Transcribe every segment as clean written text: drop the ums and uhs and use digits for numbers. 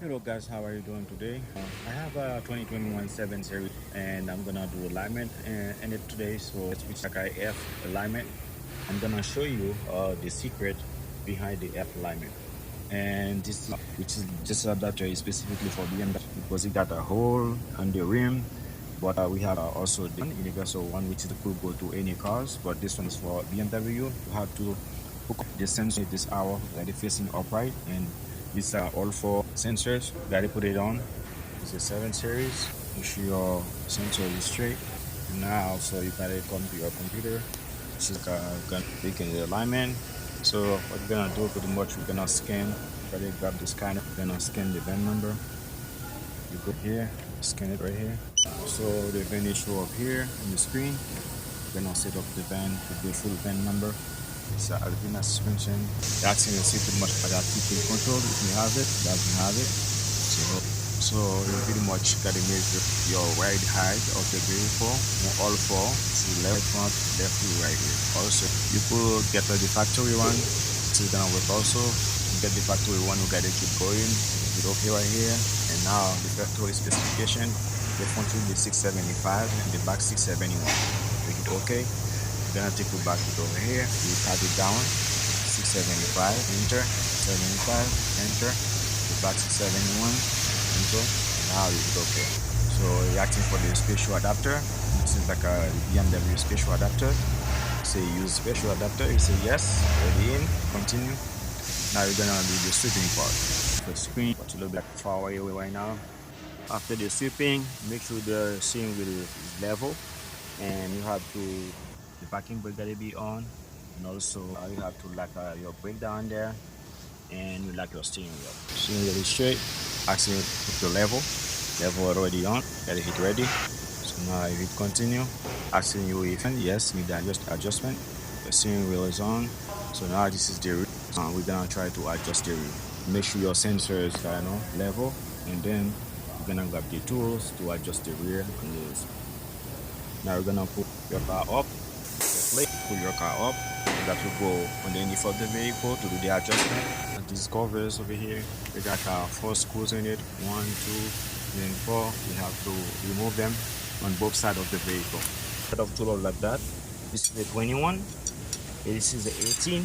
Hello guys, how are you doing today? I have a 2021 7 Series and I'm gonna do alignment in it today. So let's switch like a F alignment. I'm gonna show you the secret behind the F alignment. And which is this adapter is specifically for BMW because it got a hole on the rim. But we have also the universal one, which is could go to any cars. But this one is for BMW. You have to hook up the sensor this hour that is facing upright, and these are all four sensors. Gotta put it on. It's a 7 series. Make sure your sensor is straight. Now, so you gotta come to your computer. This is gonna click in the alignment. So what we're gonna do pretty much, we're gonna scan. Gotta grab the scanner. We're gonna scan the VIN number. You go here, scan it right here. So the VIN is show up here on the screen. We're gonna set up the VIN with the full VIN number. It's a Alpina suspension. That's in the see pretty much adaptive cruise control. If you have it, that you have it. So you pretty much gotta measure your ride height of the vehicle on all four. To left front, left to right here. Also, you could get the factory one. This is gonna work also. You get the factory one, you gotta keep going. It okay right here. And now the factory specification. The front will be 675 and the back 671. Make it okay. Gonna take you back it over here. You type it down. 675, enter. 75, enter. The back 671, enter. Now it's okay. So you're asking for the special adapter. This is like a BMW special adapter. Say use special adapter. You say yes. Ready in. Continue. Now you're gonna do the sweeping part. The screen, but a little bit far away right now. After the sweeping, make sure the steering wheel is level, and you have to. The parking brake gotta be on, and also you have to lock your brake down there, and you lock your steering wheel. Steering wheel is straight. Actually, put the level already on. Gotta hit ready. So now you hit continue. Asking you if yes, need the adjustment. The steering wheel is on. So now this is the rear. We're gonna try to adjust the rear. Make sure your sensors are level, and then you're gonna grab the tools to adjust the rear. Now we're gonna put your car up. Pull your car up. That will go underneath of the vehicle to do the adjustment. And these covers over here, we got 4 screws in it. 1, 2, then 4. We have to remove them on both sides of the vehicle. Instead of tool like that, this is the 21, this is the 18,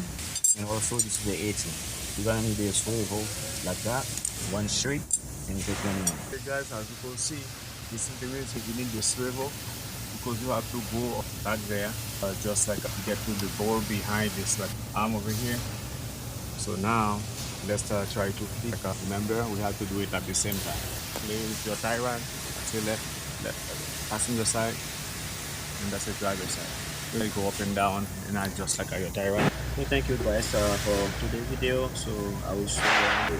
and also this is the 18. You're gonna need a swivel like that, one straight, and the 21. Okay guys, as you can see, this is the reason you need the swivel, because you have to go back there, just like to get to the ball behind this like arm over here. So now let's try to pick up. Remember, we have to do it at the same time. Play with your tie rod, say left, passenger side, and that's the driver side. You go up and down and adjust like your tie rod. Okay, thank you guys for today's video. So I will show you.